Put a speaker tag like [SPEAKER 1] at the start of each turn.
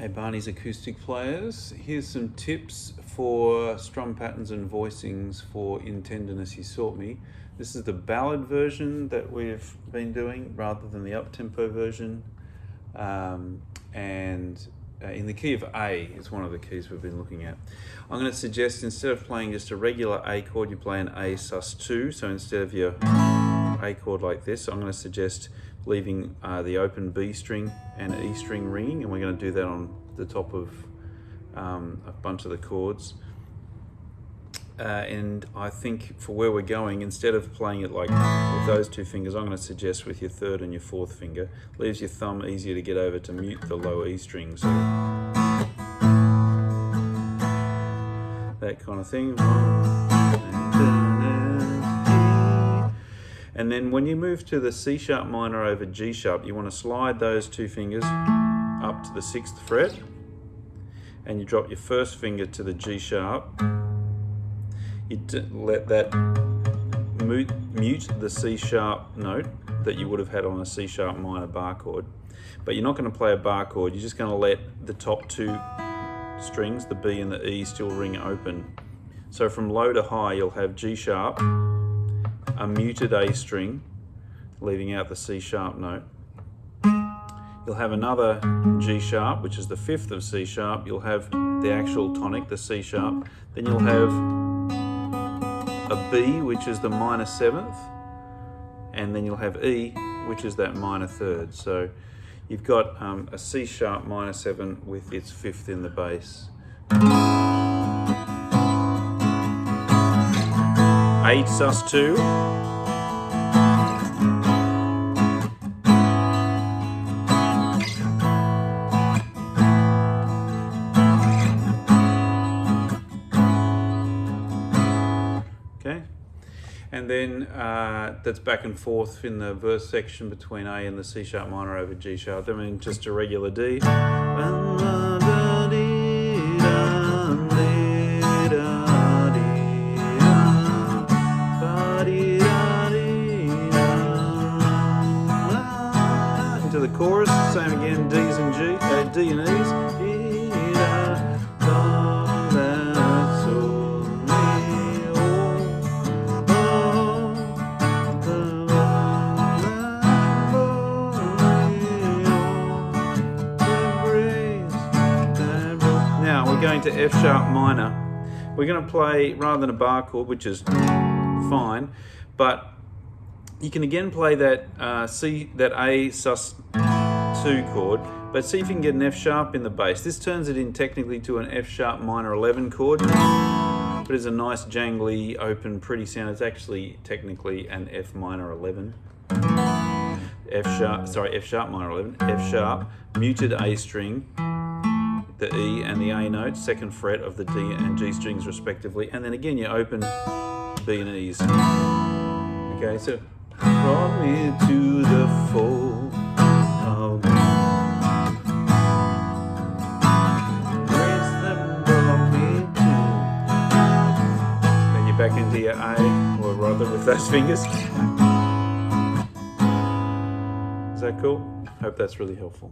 [SPEAKER 1] Hey Barney's acoustic players, here's some tips for strum patterns and voicings for In Tenderness You Sought Me. This is the ballad version that we've been doing rather than the up-tempo version. In the key of A is one of the keys we've been looking at. I'm going to suggest instead of playing just a regular A chord, you play an A sus2. So instead of your A chord like this, I'm going to suggest leaving the open B string and E string ringing, and we're going to do that on the top of a bunch of the chords. And I think for where we're going, instead of playing it like with those two fingers, I'm going to suggest with your third and your fourth finger. Leaves your thumb easier to get over to mute the lower E string. So that kind of thing. And then when you move to the C sharp minor over G sharp, you want to slide those two fingers up to the 6th fret, and you drop your first finger to the G sharp. You let that mute the C sharp note that you would have had on a C sharp minor bar chord. But you're not going to play a bar chord, you're just going to let the top two strings, the B and the E, still ring open. So from low to high, you'll have G sharp, a muted A string, leaving out the C sharp note. You'll have another G sharp, which is the 5th of C sharp. You'll have the actual tonic, the C sharp. Then you'll have a B, which is the minor 7th. And then you'll have E, which is that minor 3rd. So you've got a C sharp minor 7 with its 5th in the bass. 8 sus2. Okay, and then that's back and forth in the verse section between A and the C sharp minor over G sharp. I mean, just a regular D. Into the chorus, same again, D's and G, D and E's. Now we're going to F sharp minor. We're going to play, rather than a bar chord, which is fine, but you can again play that A sus2 chord, but see if you can get an F sharp in the bass. This turns it in technically to an F sharp minor 11 chord, but it's a nice jangly, open, pretty sound. It's actually technically an F minor 11. F sharp minor 11, F sharp, muted A string, the E and the A note, 2nd fret of the D and G strings respectively, and then again you open B and E's. Okay, so brought me to the fold of grace that brought me to. Then you're back into your A, or rather with those fingers. Is that cool? Hope that's really helpful.